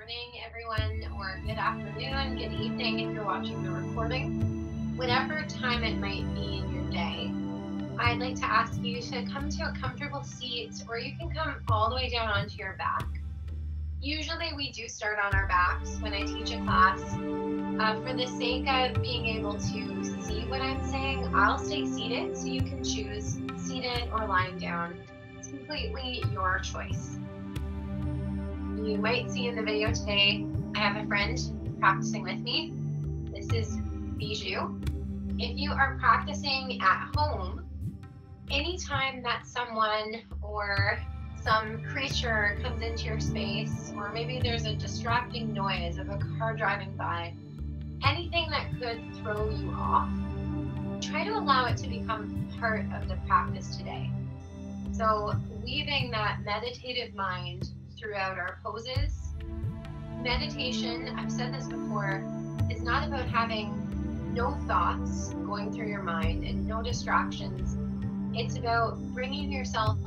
morning, everyone, or good afternoon, good evening if you're watching the recording. Whatever time it might be in your day, I'd like to ask you to come to a comfortable seat, or you can come all the way down onto your back. Usually we do start on our backs when I teach a class. For the sake of being able to see what I'm saying, I'll stay seated, so you can choose seated or lying down. It's completely your choice. You might see in the video today, I have a friend practicing with me. This is Bijou. If you are practicing at home, anytime that someone or some creature comes into your space, or maybe there's a distracting noise of a car driving by, anything that could throw you off, try to allow it to become part of the practice today. So weaving that meditative mind throughout our poses. Meditation, I've said this before, is not about having no thoughts going through your mind and no distractions. It's about bringing yourself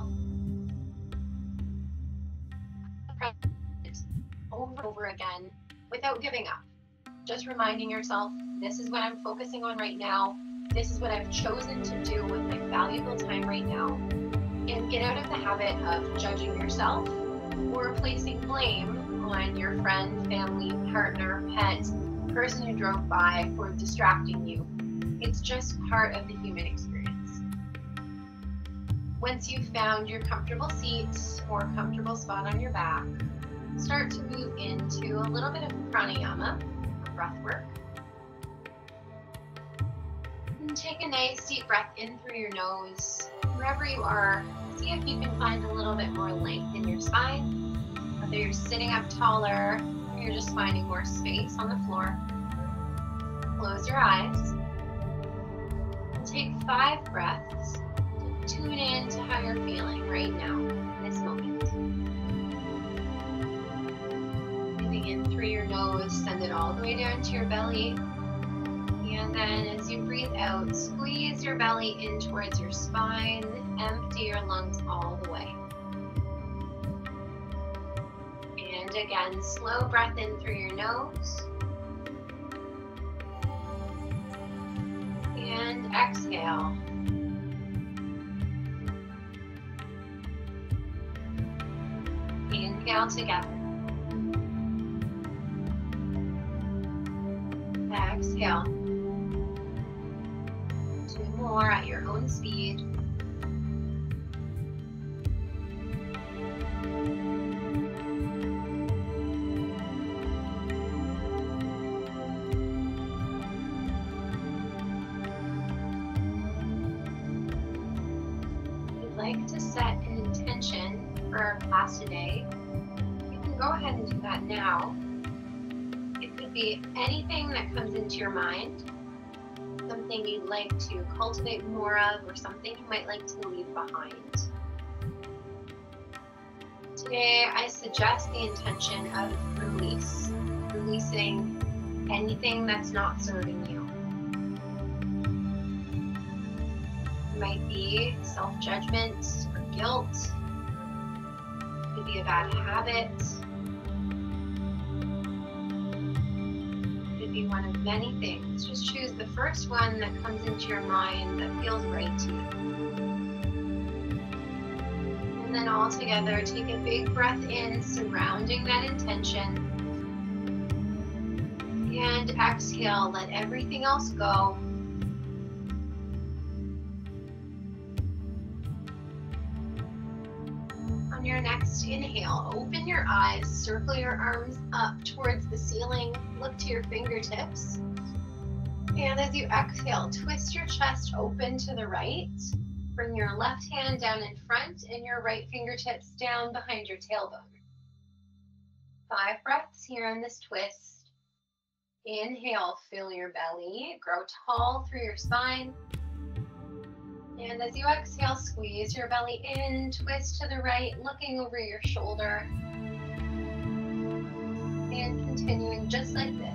over and over again without giving up. Just reminding yourself, this is what I'm focusing on right now. This is what I've chosen to do with my valuable time right now. And get out of the habit of judging yourself or placing blame on your friend, family, partner, pet, person who drove by for distracting you. It's just part of the human experience. Once you've found your comfortable seat or comfortable spot on your back, start to move into a little bit of pranayama, breath work. And take a nice deep breath in through your nose. Wherever you are, see if you can find a little bit more length in your spine. Whether you're sitting up taller or you're just finding more space on the floor. Close your eyes and take 5 breaths to tune in to how you're feeling right now, in this moment. Breathing in through your nose, send it all the way down to your belly. And then as you breathe out, squeeze your belly in towards your spine, empty your lungs all the way. And again, slow breath in through your nose. And exhale. Inhale together. Exhale. 2 more at your own speed. If you'd like to set an intention for our class today, you can go ahead and do that now. It could be anything that comes into your mind, something you'd like to cultivate more of, or something you might like to leave behind. Today, I suggest the intention of release, releasing anything that's not serving you. It might be self-judgment or guilt. It could be a bad habit. Be one of many things. Just choose the first one that comes into your mind that feels right to you. And then all together, take a big breath in, surrounding that intention. And exhale, let everything else go. On your next inhale, open your eyes, circle your arms up towards the ceiling, look to your fingertips. And as you exhale, twist your chest open to the right. Bring your left hand down in front and your right fingertips down behind your tailbone. 5 breaths here in this twist. Inhale, fill your belly, grow tall through your spine. And as you exhale, squeeze your belly in, twist to the right, looking over your shoulder. And continuing just like this.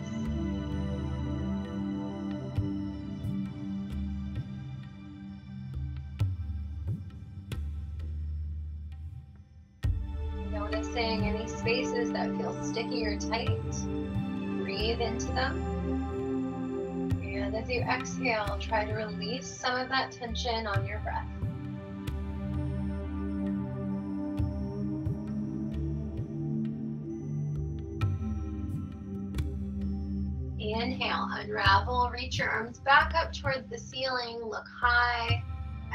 Noticing any spaces that feel sticky or tight. Breathe into them. And as you exhale, try to release some of that tension on your breath. Inhale, unravel, reach your arms back up towards the ceiling, look high.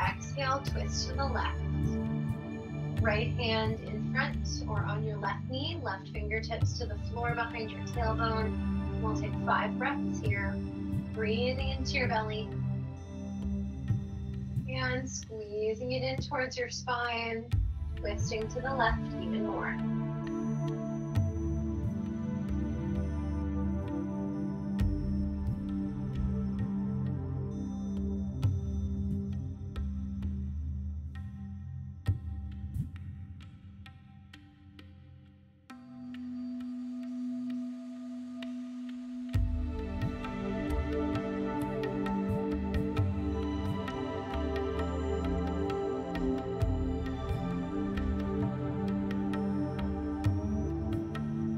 Exhale, twist to the left. Right hand in front or on your left knee, left fingertips to the floor behind your tailbone. We'll take 5 breaths here. Breathing into your belly. And squeezing it in towards your spine. Twisting to the left even more.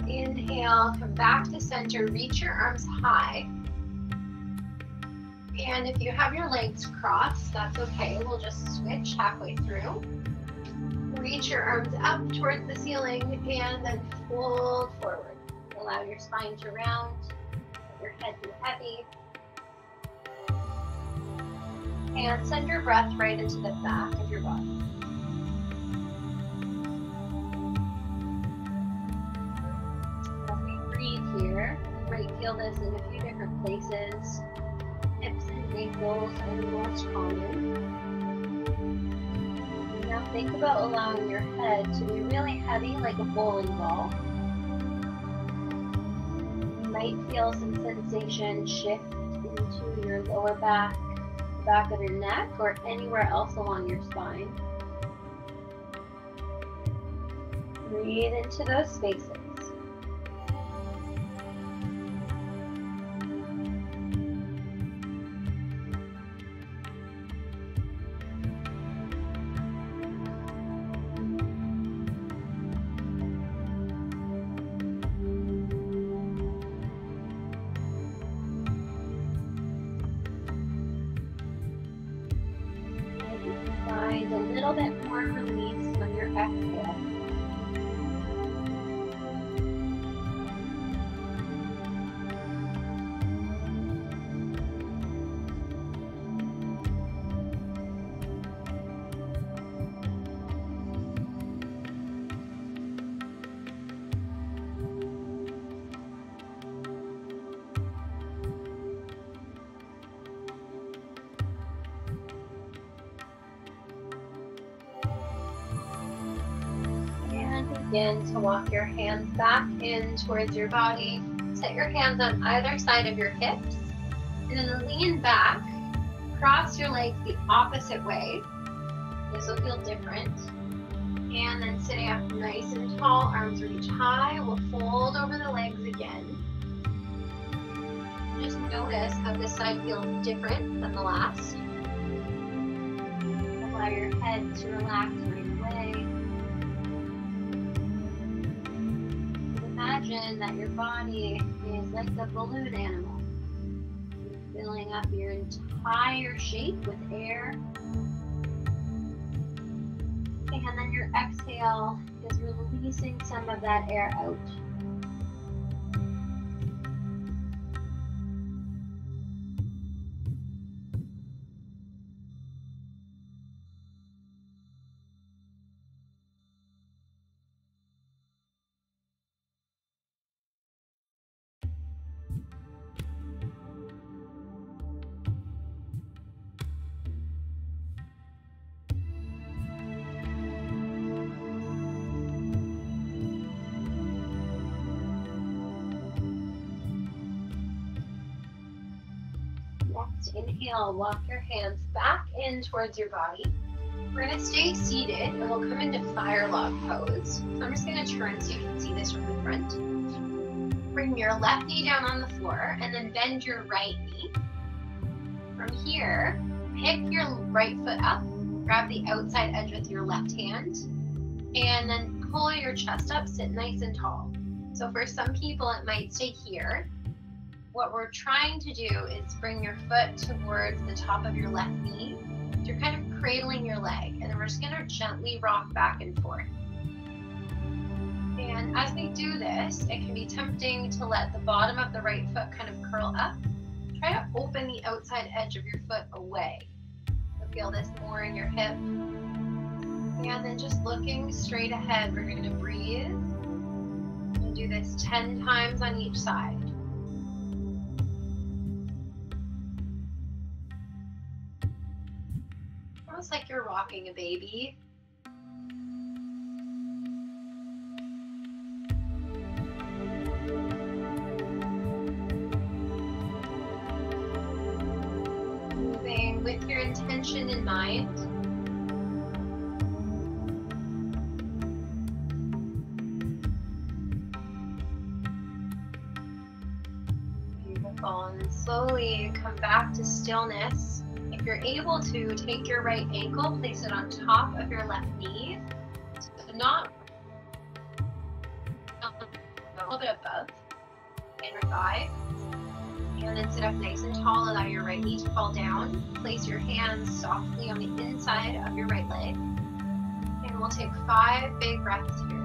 Inhale, come back to center, reach your arms high. And if you have your legs crossed, that's okay. We'll just switch halfway through. Reach your arms up towards the ceiling and then fold forward. Allow your spine to round, let your head be heavy. And send your breath right into the back of your body. Here. You might feel this in a few different places. Hips and ankles are the most common. Now think about allowing your head to be really heavy like a bowling ball. You might feel some sensation shift into your lower back, the back of your neck, or anywhere else along your spine. Breathe into those spaces. Find a little bit more release on your exhale. Begin to walk your hands back in towards your body. Set your hands on either side of your hips. And then lean back. Cross your legs the opposite way. This will feel different. And then sitting up nice and tall, arms reach high. We'll fold over the legs again. Just notice how this side feels different than the last. Allow your head to relax right away. Imagine that your body is like the balloon animal. You're filling up your entire shape with air. And then your exhale is releasing some of that air out. Next, inhale, walk your hands back in towards your body. We're going to stay seated and we'll come into fire log pose. So I'm just going to turn so you can see this from the front. Bring your left knee down on the floor and then bend your right knee. From here, pick your right foot up, grab the outside edge with your left hand, and then pull your chest up, sit nice and tall. So for some people, it might stay here. What we're trying to do is bring your foot towards the top of your left knee. So you're kind of cradling your leg, and then we're just gonna gently rock back and forth. And as we do this, it can be tempting to let the bottom of the right foot kind of curl up. Try to open the outside edge of your foot away. So feel this more in your hip. And then just looking straight ahead, we're gonna breathe. And do this 10 times on each side. Almost like you're rocking a baby. Moving with your intention in mind. Beautiful. And then slowly come back to stillness. If you're able to, take your right ankle, place it on top of your left knee. So not a little bit above your thigh. And then sit up nice and tall. Allow your right knee to fall down. Place your hands softly on the inside of your right leg. And we'll take 5 big breaths here.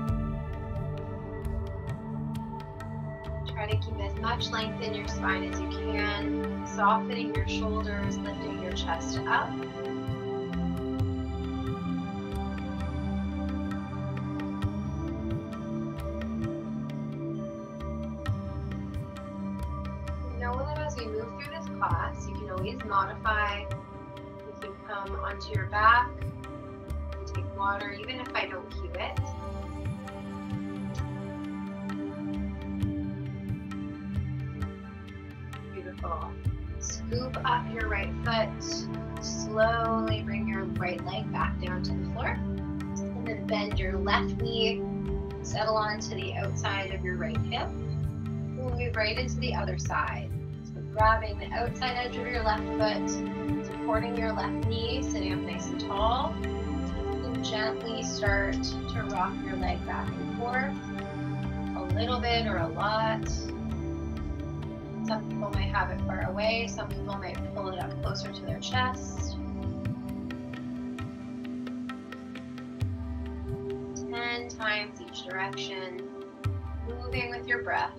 Try to keep as much length in your spine as you can, softening your shoulders, lifting your chest up. Know that as we move through this class, you can always modify. You can come onto your back, take water, even if I don't cue it. Scoop up your right foot. Slowly bring your right leg back down to the floor. And then bend your left knee. Settle onto the outside of your right hip. We'll move right into the other side. So grabbing the outside edge of your left foot, supporting your left knee, sitting up nice and tall. And gently start to rock your leg back and forth. A little bit or a lot. Some people might have it far away, some people might pull it up closer to their chest. 10 times each direction, moving with your breath.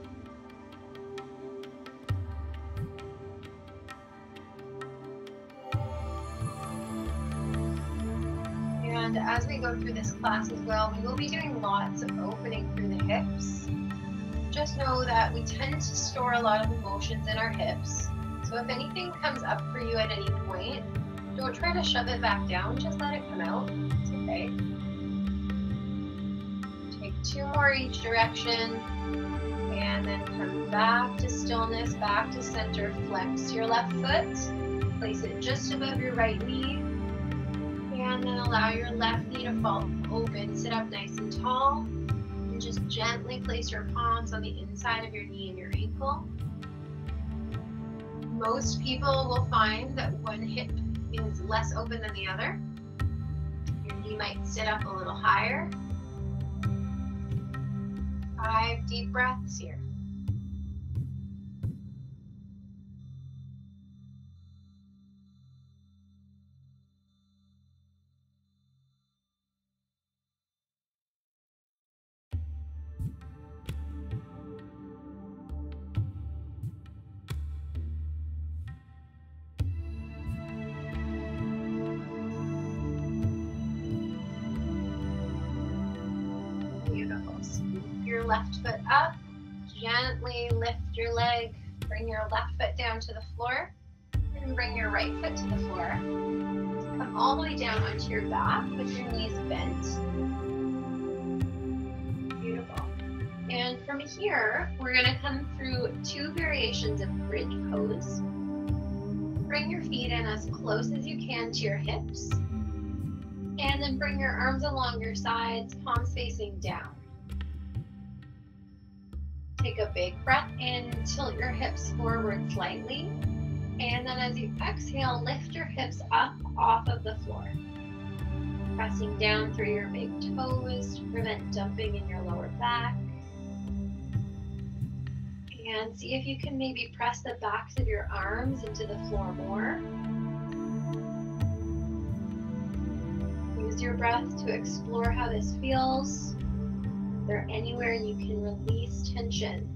And as we go through this class as well, we will be doing lots of opening through the hips. Just know that we tend to store a lot of emotions in our hips. So if anything comes up for you at any point, don't try to shove it back down, just let it come out. It's okay. Take 2 more each direction, and then come back to stillness, back to center. Flex your left foot, place it just above your right knee, and then allow your left knee to fall open. Sit up nice and tall. Just gently place your palms on the inside of your knee and your ankle. Most people will find that one hip is less open than the other. Your knee might sit up a little higher. 5 deep breaths here. Your left foot up, gently lift your leg, bring your left foot down to the floor, and bring your right foot to the floor. Come all the way down onto your back with your knees bent. Beautiful. And from here, we're going to come through 2 variations of bridge pose. Bring your feet in as close as you can to your hips, and then bring your arms along your sides, palms facing down. Take a big breath in, tilt your hips forward slightly, and then as you exhale, lift your hips up off of the floor. Pressing down through your big toes to prevent dumping in your lower back. And see if you can maybe press the backs of your arms into the floor more. Use your breath to explore how this feels. Is there anywhere you can release tension?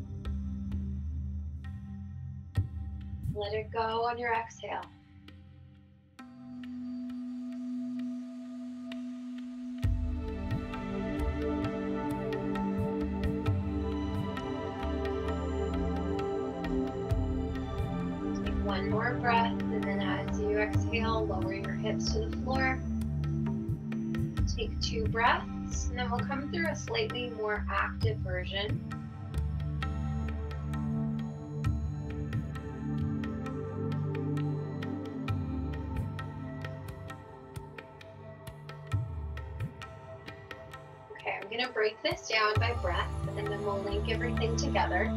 Let it go on your exhale. One more breath, and then as you exhale, lower your hips to the floor. Take 2 breaths, and then we'll come through a slightly more active version. Okay, I'm going to break this down by breath, and then we'll link everything together.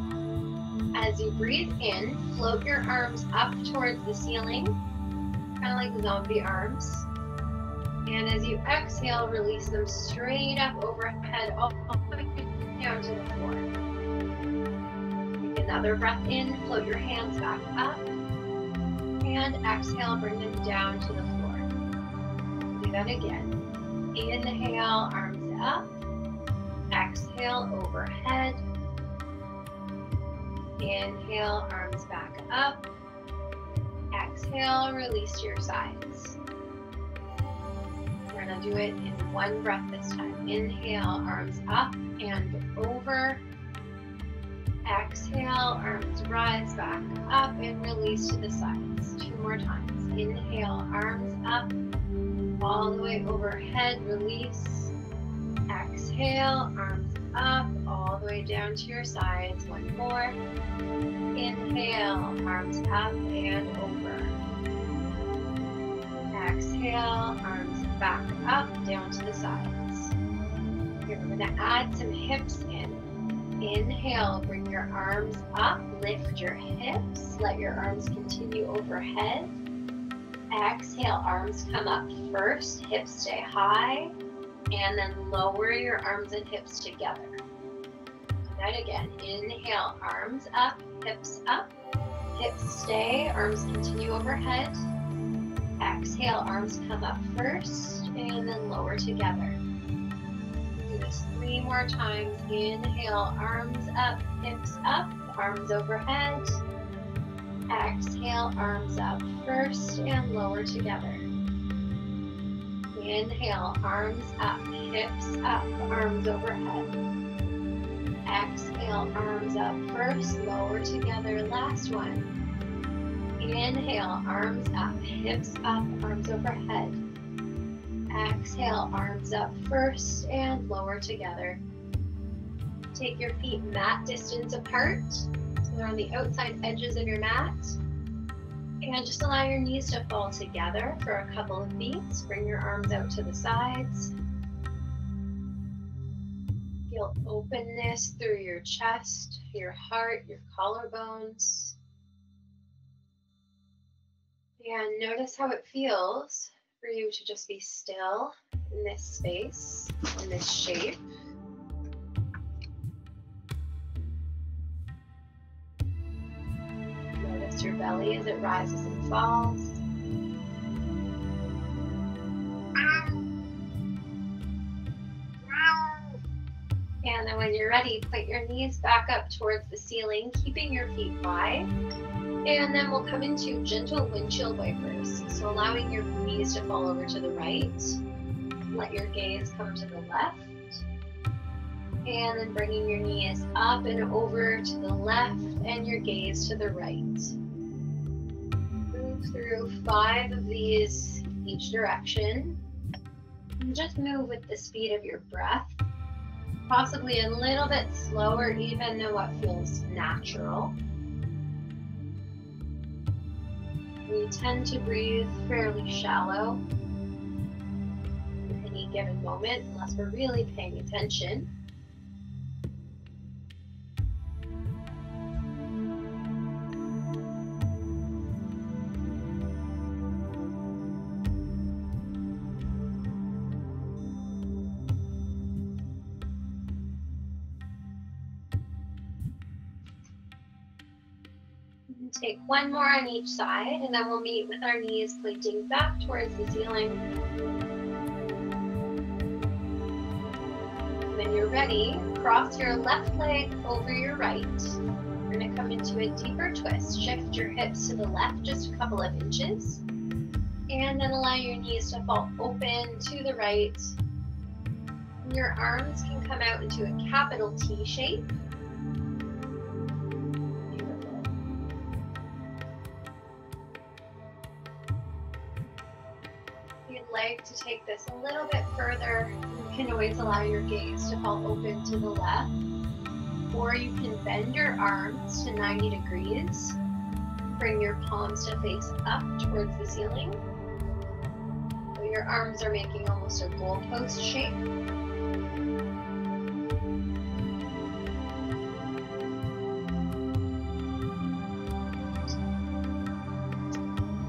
As you breathe in, float your arms up towards the ceiling, kind of like zombie arms. And as you exhale, release them straight up overhead, all the way down to the floor. Take another breath in, float your hands back up. And exhale, bring them down to the floor. Do that again. Inhale, arms up. Exhale, overhead. Inhale, arms back up. Exhale, release to your sides. We're going to do it in 1 breath this time. Inhale, arms up and over. Exhale, arms rise back up and release to the sides. 2 more times. Inhale, arms up, all the way overhead, release. Exhale, arms up, all the way down to your sides. 1 more. Inhale, arms up and over. Exhale, arms back up, down to the sides. Here, we're going to add some hips in. Inhale, bring your arms up, lift your hips, let your arms continue overhead. Exhale, arms come up first, hips stay high, and then lower your arms and hips together. Do that again. Inhale, arms up, hips stay, arms continue overhead. Exhale, arms come up first, and then lower together. Do this 3 more times. Inhale, arms up, hips up, arms overhead. Exhale, arms up first and lower together. Inhale, arms up, hips up, arms overhead. Exhale, arms up first, lower together. Last one. Inhale, arms up, hips up, arms overhead. Exhale, arms up first and lower together. Take your feet mat distance apart. So they're on the outside edges of your mat. And just allow your knees to fall together for a couple of beats. Bring your arms out to the sides. Feel openness through your chest, your heart, your collarbones. And notice how it feels for you to just be still in this space, in this shape. Notice your belly as it rises and falls. And then when you're ready, point your knees back up towards the ceiling, keeping your feet wide. And then we'll come into gentle windshield wipers. So allowing your knees to fall over to the right. Let your gaze come to the left. And then bringing your knees up and over to the left and your gaze to the right. Move through 5 of these each direction. And just move with the speed of your breath. Possibly a little bit slower even than what feels natural. We tend to breathe fairly shallow at any given moment unless we're really paying attention. Take one more on each side, and then we'll meet with our knees pointing back towards the ceiling. When you're ready, cross your left leg over your right. We're going to come into a deeper twist. Shift your hips to the left just a couple of inches. And then allow your knees to fall open to the right. Your arms can come out into a capital T shape. Beautiful. If you'd like to take this a little bit further, you can always allow your gaze to fall open to the left. Or you can bend your arms to 90 degrees. Bring your palms to face up towards the ceiling. So your arms are making almost a goalpost shape.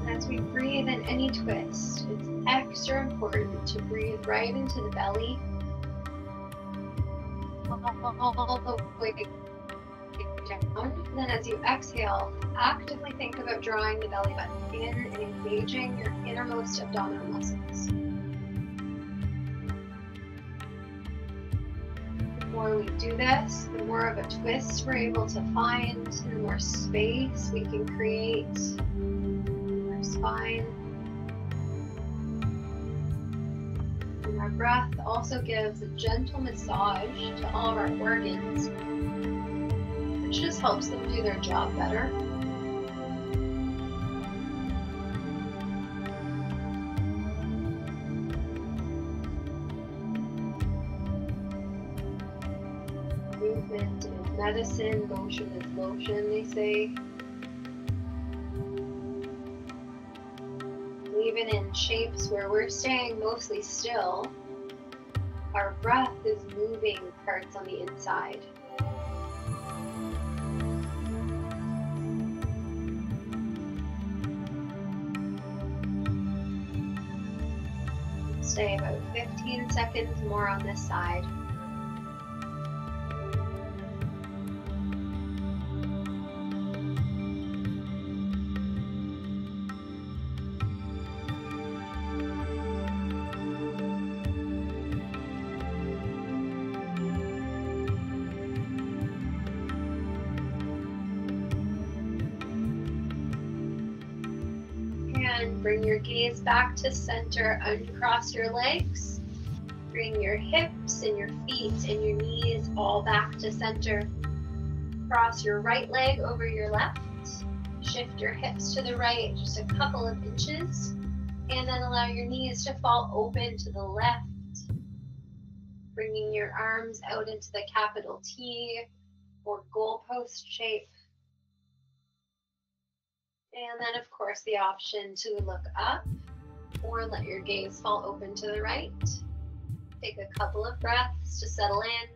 As we breathe in any twist, it's extra important to breathe right into the belly. All the way down. Then as you exhale, actively think about drawing the belly button in and engaging your innermost abdominal muscles. The more we do this, the more of a twist we're able to find, and the more space we can create in our spine. And our breath also gives a gentle massage to all of our organs, which just helps them do their job better. Movement is medicine, motion is lotion, they say. Even in shapes where we're staying mostly still, our breath is moving parts on the inside. Stay about 15 seconds more on this side. And bring your gaze back to center, uncross your legs. Bring your hips and your feet and your knees all back to center. Cross your right leg over your left. Shift your hips to the right just a couple of inches. And then allow your knees to fall open to the left. Bringing your arms out into the capital T or goalpost shape. And then, of course, the option to look up or let your gaze fall open to the right. Take a couple of breaths to settle in.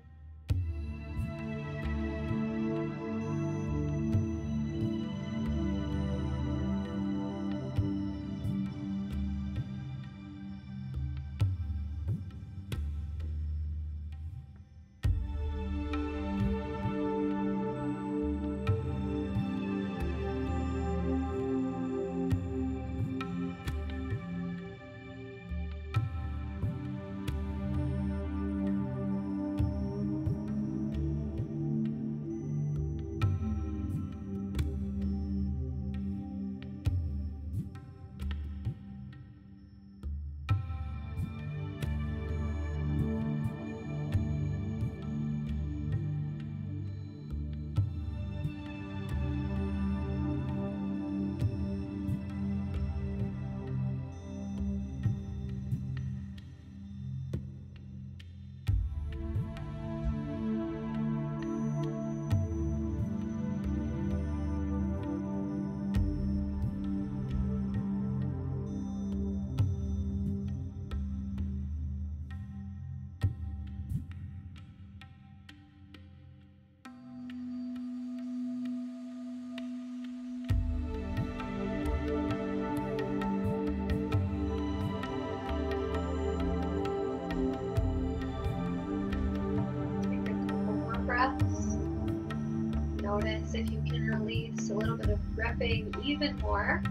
Notice if you can release a little bit of gripping even more.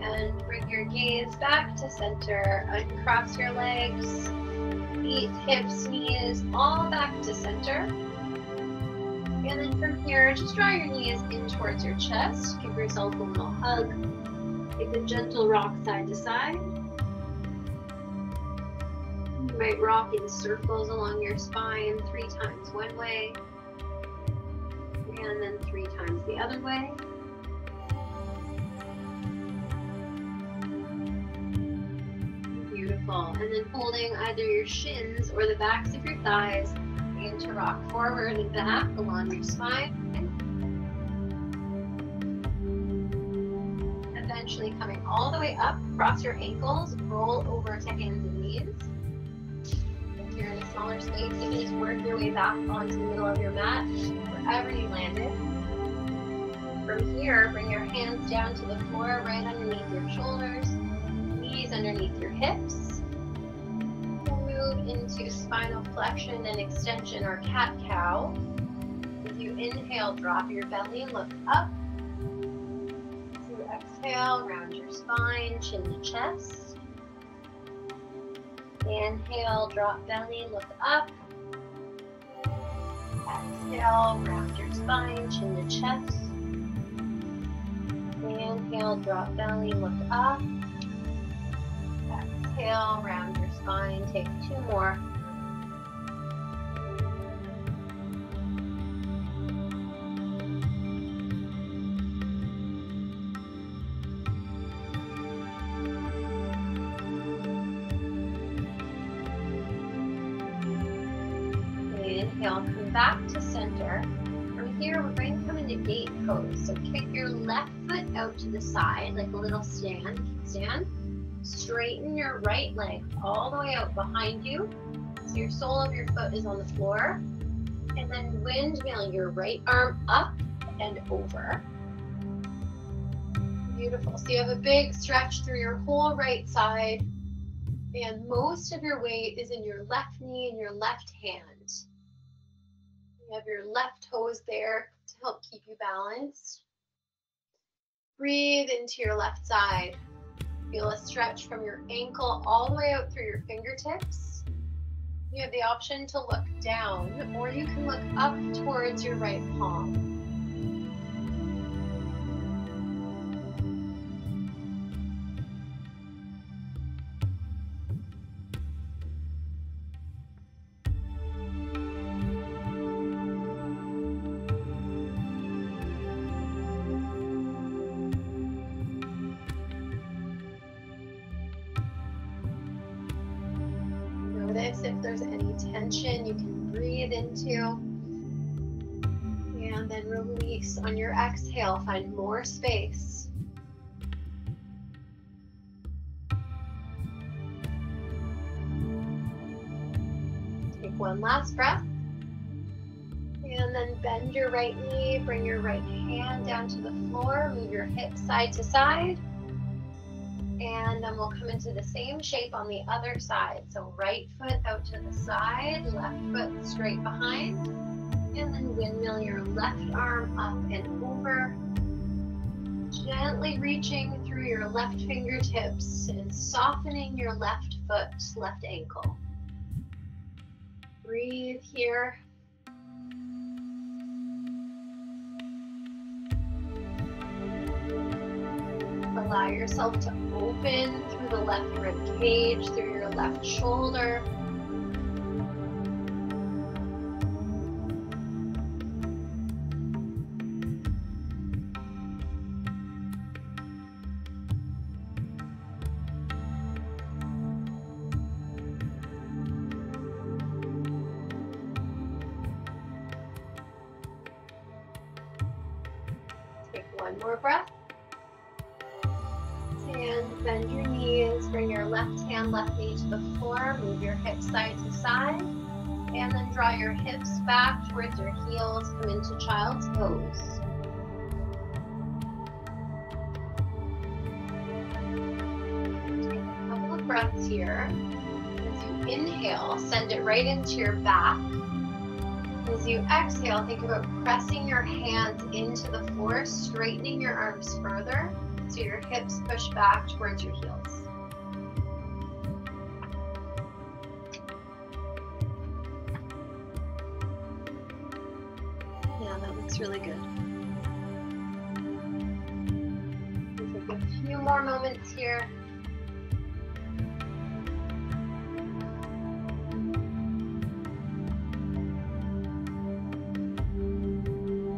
And bring your gaze back to center. Uncross your legs, feet, hips, knees, all back to center. And then from here, just draw your knees in towards your chest. Give yourself a little hug. Take a gentle rock side to side. You might rock in circles along your spine 3 times one way, and then 3 times the other way. Beautiful. And then holding either your shins or the backs of your thighs, begin to rock forward and back along your spine. Eventually coming all the way up, cross your ankles, roll over to hands and knees. If you're in a smaller space, you can just work your way back onto the middle of your mat, wherever you landed. From here, bring your hands down to the floor, right underneath your shoulders, knees underneath your hips. We'll move into spinal flexion and extension, or cat-cow. As you inhale, drop your belly, look up. As you exhale, round your spine, chin to chest. Inhale, drop belly, look up. Exhale, round your spine, chin to chest. Inhale, drop belly, look up. Exhale, round your spine, take 2 more. Inhale, come back to center. From here, we're going to come into gate pose. So kick your left foot out to the side like a little stand. Straighten your right leg all the way out behind you, so your sole of your foot is on the floor. And then windmill your right arm up and over. Beautiful. So you have a big stretch through your whole right side, and most of your weight is in your left knee and your left hand. You have your left toes there to help keep you balanced. Breathe into your left side. Feel a stretch from your ankle all the way out through your fingertips. You have the option to look down, or you can look up towards your right palm. Notice if there's any tension you can breathe into, and then release on your exhale. Find more space. Take one last breath, and then bend your right knee, bring your right hand down to the floor, move your hips side to side. And then we'll come into the same shape on the other side. So right foot out to the side, left foot straight behind. And then windmill your left arm up and over. Gently reaching through your left fingertips and softening your left foot, left ankle. Breathe here. Allow yourself to open through the left rib cage, through your left shoulder. Take one One more breath. And bend your knees, bring your left hand, left knee to the floor, move your hips side to side, and then draw your hips back towards your heels, come into child's pose. Take a couple of breaths here. As you inhale, send it right into your back. As you exhale, think about pressing your hands into the floor, straightening your arms further so your hips push back towards your heels. Yeah, that looks really good. We'll take a few more moments here.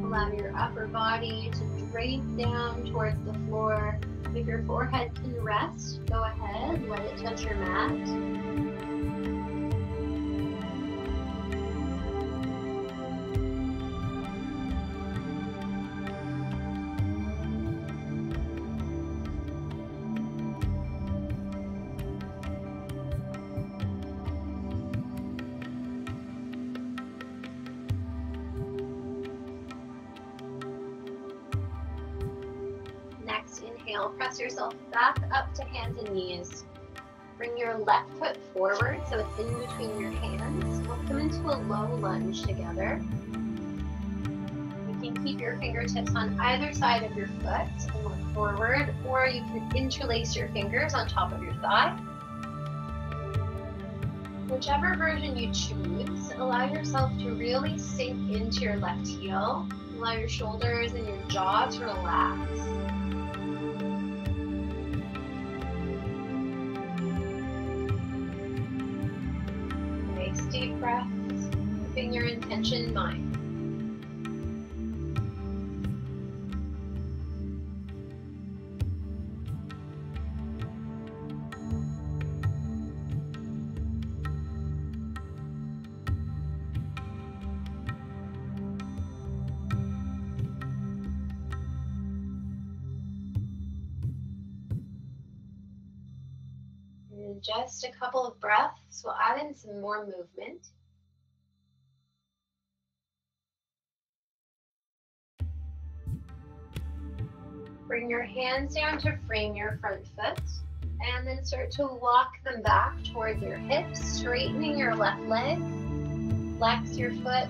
Allow your upper body to drape down towards the floor. If your forehead can rest, go ahead, let it touch your mat. Inhale, press yourself back up to hands and knees. Bring your left foot forward so it's in between your hands. We'll come into a low lunge together. You can keep your fingertips on either side of your foot and look forward, or you can interlace your fingers on top of your thigh. Whichever version you choose, allow yourself to really sink into your left heel. Allow your shoulders and your jaw to relax. Deep breaths, keeping your intention in mind. And just a couple of breaths, we'll add in some more movement. Bring your hands down to frame your front foot, and then start to walk them back towards your hips, straightening your left leg. Flex your foot.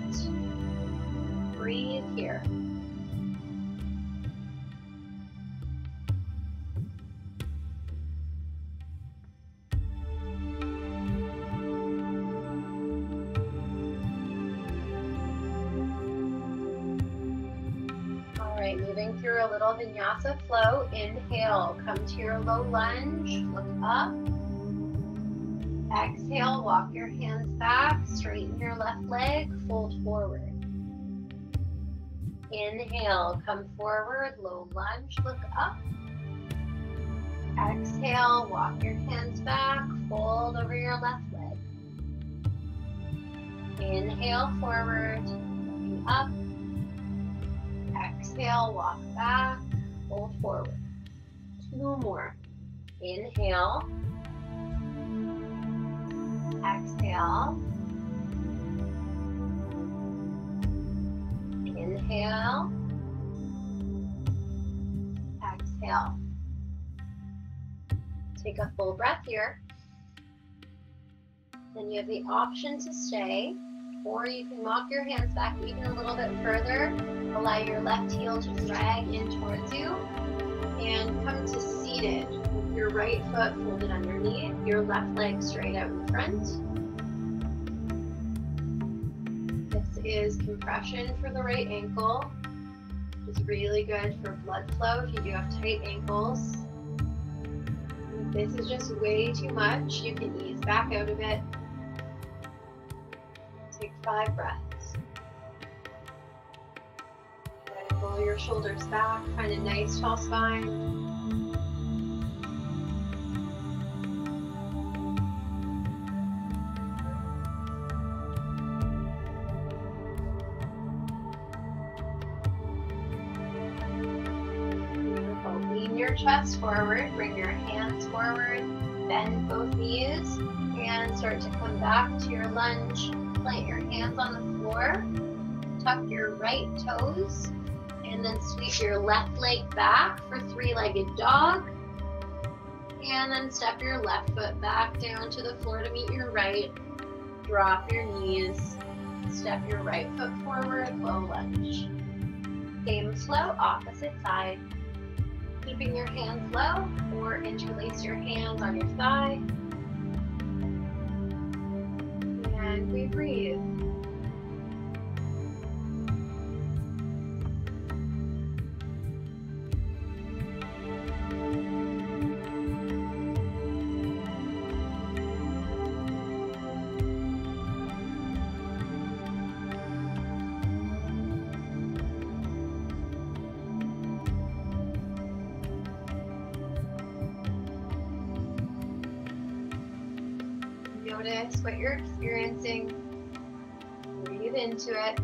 Breathe here. Moving through a little vinyasa flow. Inhale, come to your low lunge, look up. Exhale, walk your hands back, straighten your left leg, fold forward. Inhale, come forward, low lunge, look up. Exhale, walk your hands back, fold over your left leg. Inhale, forward, looking up. Exhale, walk back, fold forward. Two more. Inhale. Exhale. Inhale. Exhale. Take a full breath here. Then you have the option to stay, or you can walk your hands back even a little bit further. Allow your left heel to drag in towards you and come to seated with your right foot folded underneath, your left leg straight out in front. This is compression for the right ankle, which is really good for blood flow if you do have tight ankles. If this is just way too much, you can ease back out of it. Take 5 breaths. Pull your shoulders back, find a nice tall spine. your chest forward, bring your hands forward, bend both knees, and start to come back to your lunge. Plant your hands on the floor, tuck your right toes, and then sweep your left leg back for three-legged dog. And then step your left foot back down to the floor to meet your right. Drop your knees, step your right foot forward, low lunge. Same flow, opposite side. Keeping your hands low or interlace your hands on your thigh. And we breathe. Notice what you're experiencing. Breathe into it.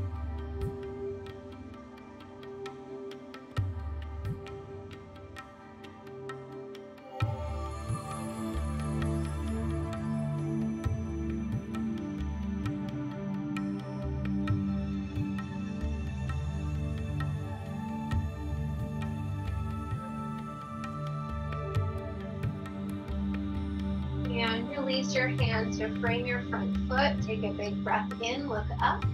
And release your hands to frame your front foot. Take a big breath in, look up.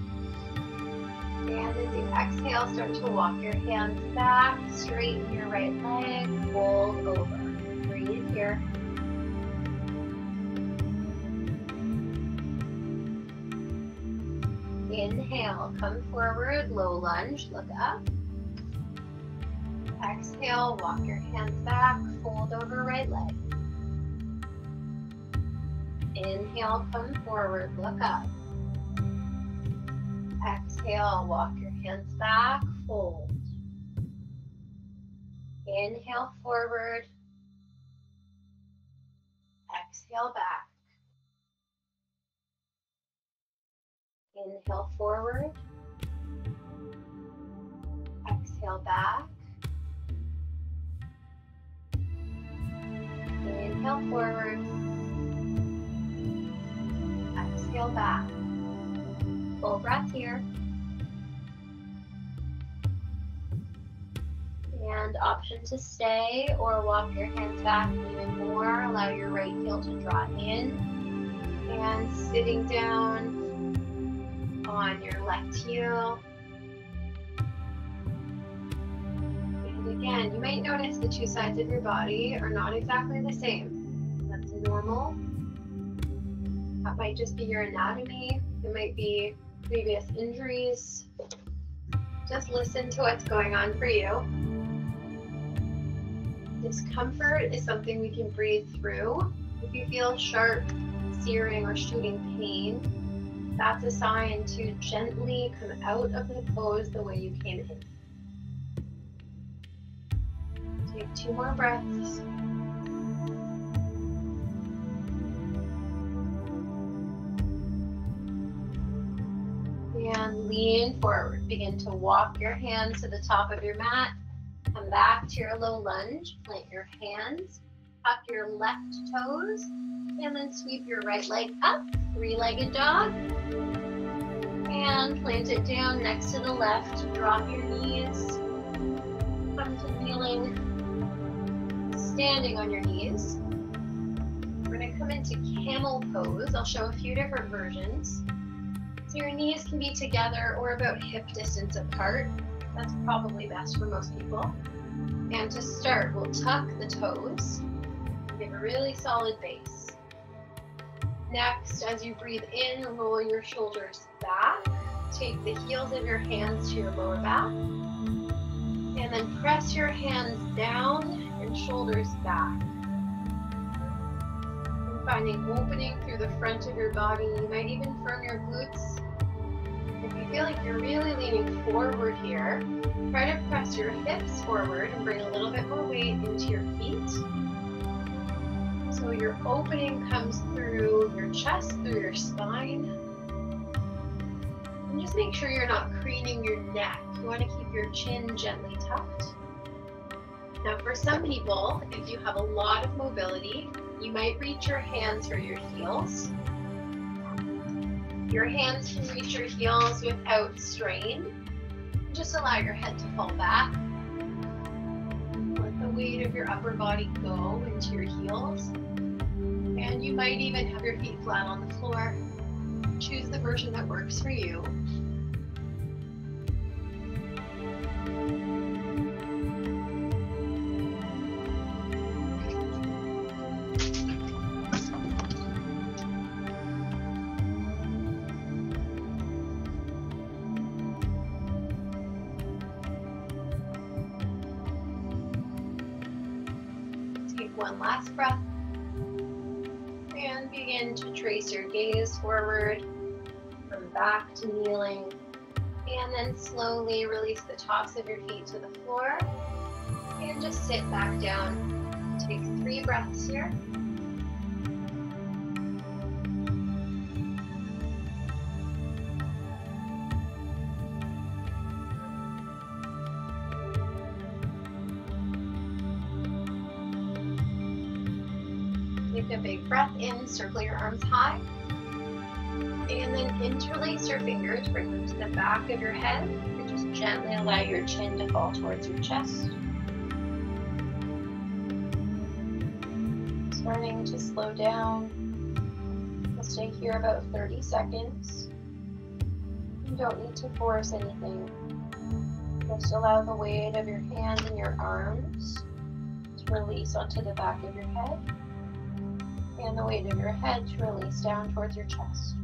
And as you exhale, start to walk your hands back, straighten your right leg, fold over. Breathe here. Inhale, come forward, low lunge, look up. Exhale, walk your hands back, fold over right leg. Inhale, come forward, look up. Exhale, walk your hands back, fold. Inhale, forward. Exhale, back. Inhale, forward. Exhale, back. Inhale, forward. Exhale, back. Full breath here. And option to stay or walk your hands back even more. Allow your right heel to draw in. And sitting down on your left heel. And again, you might notice the two sides of your body are not exactly the same. That's normal. That might just be your anatomy. It might be previous injuries. Just listen to what's going on for you. Discomfort is something we can breathe through. If you feel sharp, searing, or shooting pain, that's a sign to gently come out of the pose the way you came in. Take 2 more breaths. And lean forward. Begin to walk your hands to the top of your mat. Come back to your low lunge. Plant your hands. Tuck your left toes. And then sweep your right leg up. 3-legged dog. And plant it down next to the left. Drop your knees. Come to kneeling. Standing on your knees. We're going to come into camel pose. I'll show a few different versions. So your knees can be together or about hip distance apart. That's probably best for most people. And to start, we'll tuck the toes. Give a really solid base. Next, as you breathe in, roll your shoulders back. Take the heels of your hands to your lower back. And then press your hands down and shoulders back. And finding opening through the front of your body. You might even firm your glutes. If you feel like you're really leaning forward here, try to press your hips forward and bring a little bit more weight into your feet. So your opening comes through your chest, through your spine. And just make sure you're not craning your neck. You want to keep your chin gently tucked. Now for some people, if you have a lot of mobility, you might reach your hands for your heels. Your hands can reach your heels without strain. Just allow your head to fall back. Let the weight of your upper body go into your heels. And you might even have your feet flat on the floor. Choose the version that works for you. Take one last breath. And begin to trace your gaze forward from back to kneeling. And then slowly release the tops of your feet to the floor. And just sit back down. Take 3 breaths here. Take a big breath in, circle your arms high. And then interlace your fingers, bring them to the back of your head. And just gently allow your chin to fall towards your chest. Starting to slow down. We'll stay here about 30 seconds. You don't need to force anything. Just allow the weight of your hands and your arms to release onto the back of your head. And the weight of your head to release down towards your chest.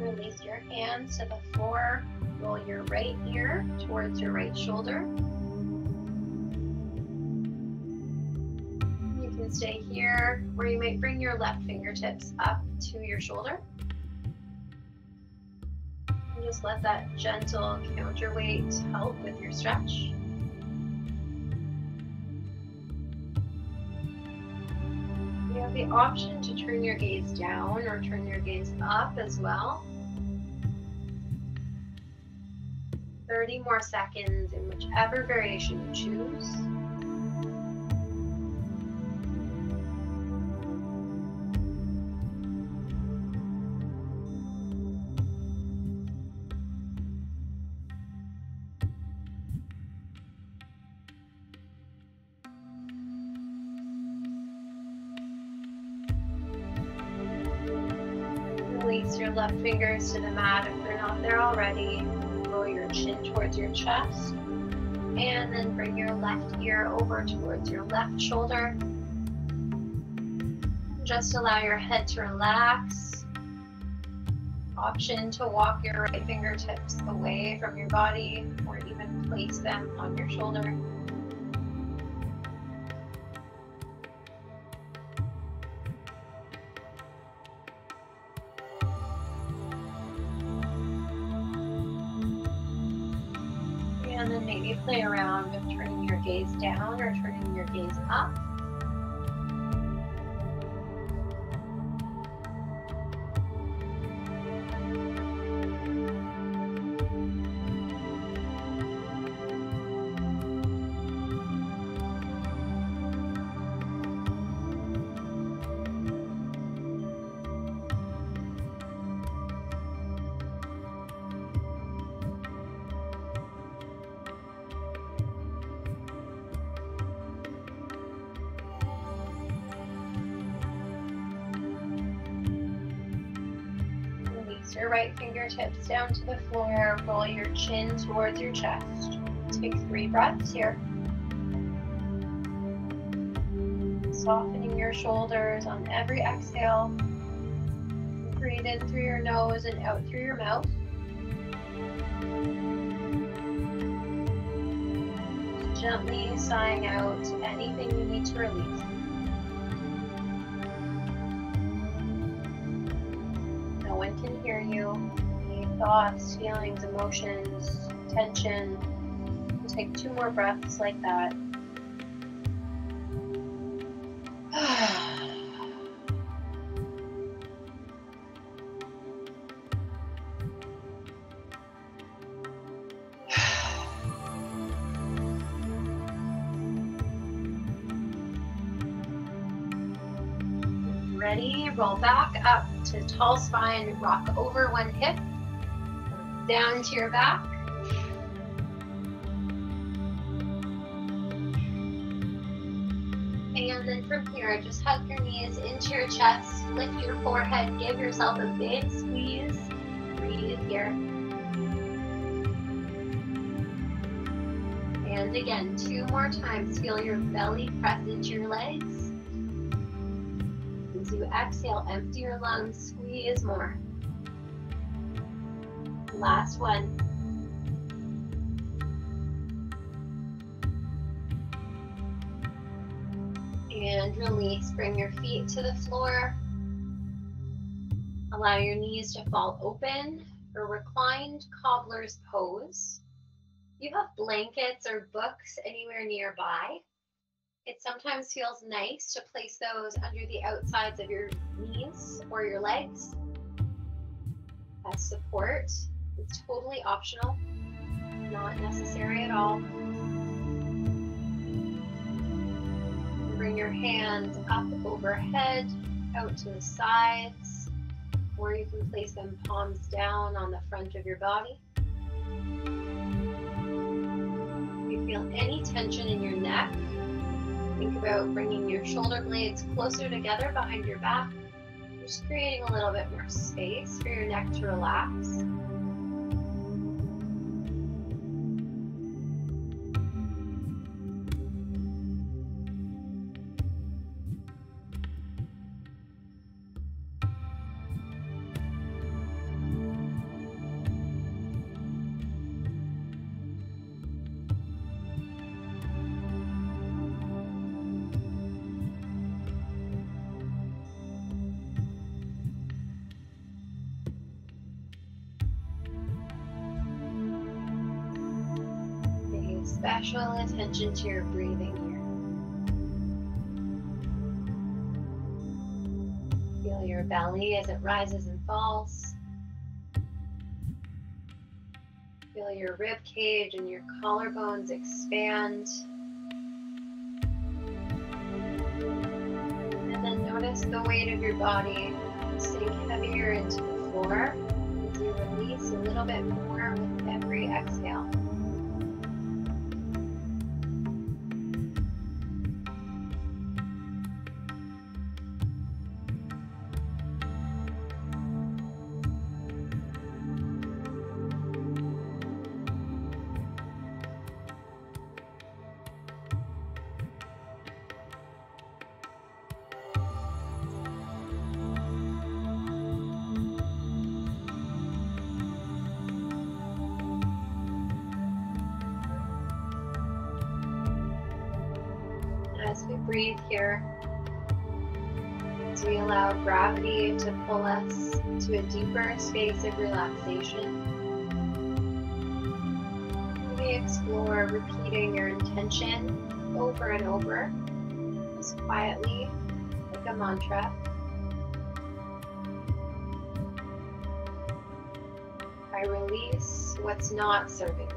Release your hands to the floor. Roll your right ear towards your right shoulder. You can stay here, or you might bring your left fingertips up to your shoulder. And just let that gentle counterweight help with your stretch. You have the option to turn your gaze down or turn your gaze up as well. 30 more seconds in whichever variation you choose. Release your left fingers to the mat if they're not there already. Roll your chin towards your chest. And then bring your left ear over towards your left shoulder. Just allow your head to relax. Option to walk your right fingertips away from your body or even place them on your shoulder. And then maybe play around with turning your gaze down or turning your gaze up. Your right fingertips down to the floor, roll your chin towards your chest. Take 3 breaths here. Softening your shoulders on every exhale. Breathe in through your nose and out through your mouth. Gently sighing out anything you need to release. No one can hear you. Any thoughts, feelings, emotions, tension. Take 2 more breaths like that. Ready? Roll back up to tall spine, rock over one hip, down to your back. And then from here, just hug your knees into your chest, lift your forehead, give yourself a big squeeze. Breathe here. And again, 2 more times. Feel your belly press into your legs. As you exhale, empty your lungs, squeeze more. Last one. And release. Bring your feet to the floor. Allow your knees to fall open for reclined cobbler's pose. If you have blankets or books anywhere nearby, it sometimes feels nice to place those under the outsides of your knees or your legs as support. It's totally optional, not necessary at all. Bring your hands up overhead, out to the sides, or you can place them palms down on the front of your body. If you feel any tension in your neck, think about bringing your shoulder blades closer together behind your back, just creating a little bit more space for your neck to relax. Special attention to your breathing here. Feel your belly as it rises and falls. Feel your rib cage and your collarbones expand. And then notice the weight of your body sink heavier into the floor as you release a little bit more with every exhale. As we breathe here, as we allow gravity to pull us to a deeper space of relaxation, we explore repeating your intention over and over, as quietly, like a mantra. I release what's not serving me.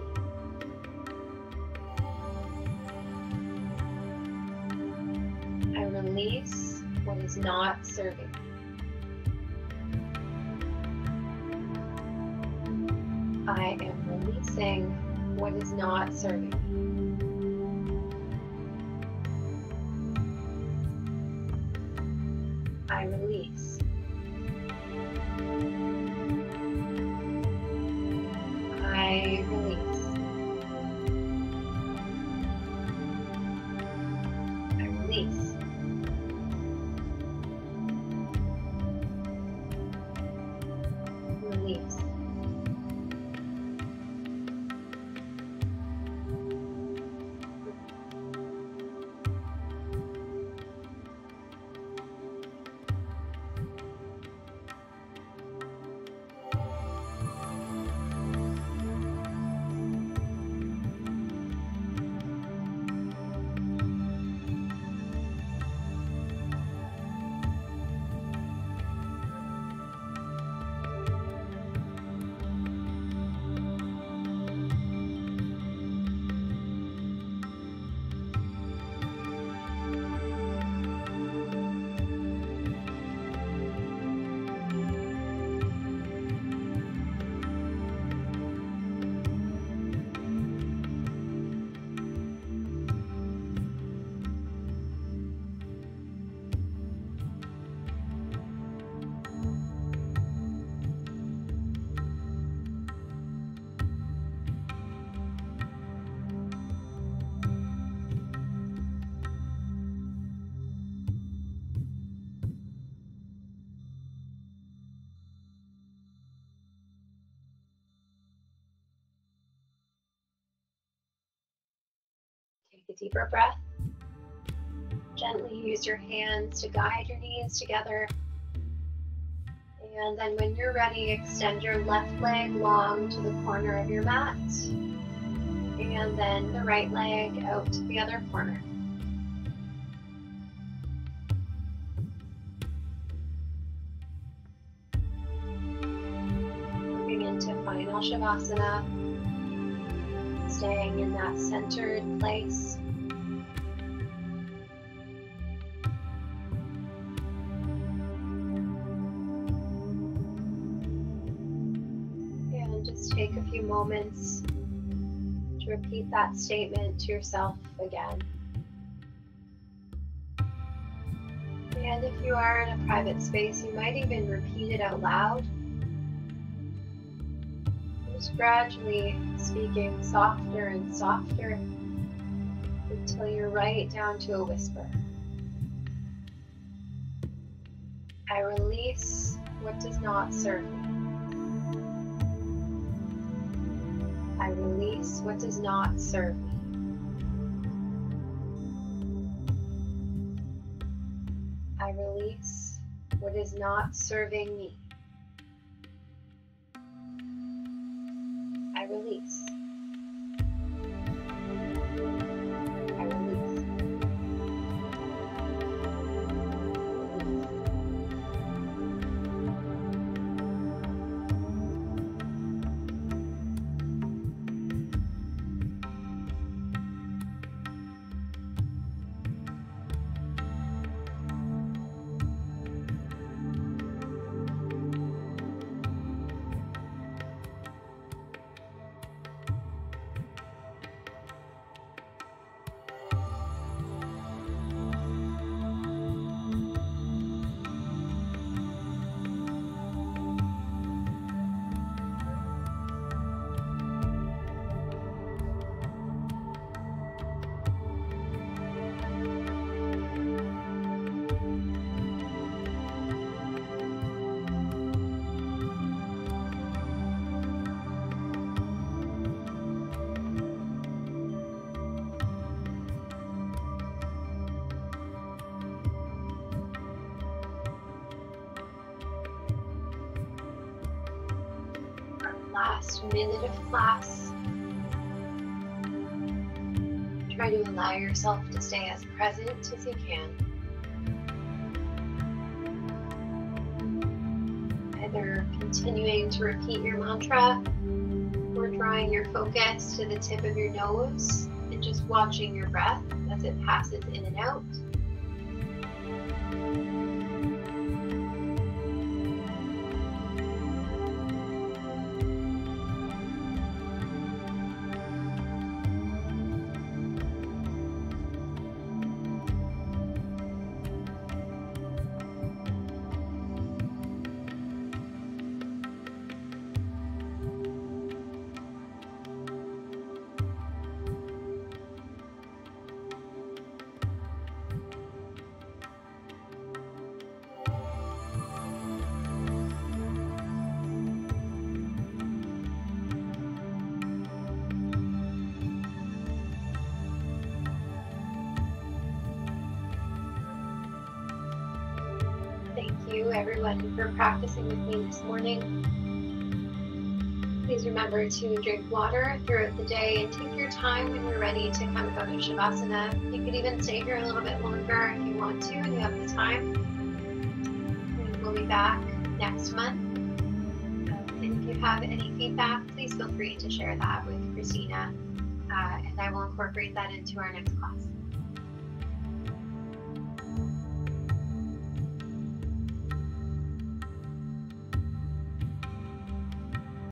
I release what is not serving me. I am releasing what is not serving me. I release. I release. I release. Take a deeper breath. Gently use your hands to guide your knees together. And then when you're ready, extend your left leg long to the corner of your mat. And then the right leg out to the other corner. Moving into final Shavasana. Staying in that centered place. And just take a few moments to repeat that statement to yourself again. And if you are in a private space, you might even repeat it out loud. Just gradually speaking softer and softer until you're right down to a whisper. I release what does not serve me. I release what does not serve me. I release what is not serving me. I release. I release. Last minute of class. Try to allow yourself to stay as present as you can. Either continuing to repeat your mantra or drawing your focus to the tip of your nose and just watching your breath as it passes in and out. Thank you everyone for practicing with me this morning. Please remember to drink water throughout the day and take your time when you're ready to come out of Shavasana. You could even stay here a little bit longer if you want to and you have the time. We'll be back next month. And if you have any feedback, please feel free to share that with Christina and I will incorporate that into our next class.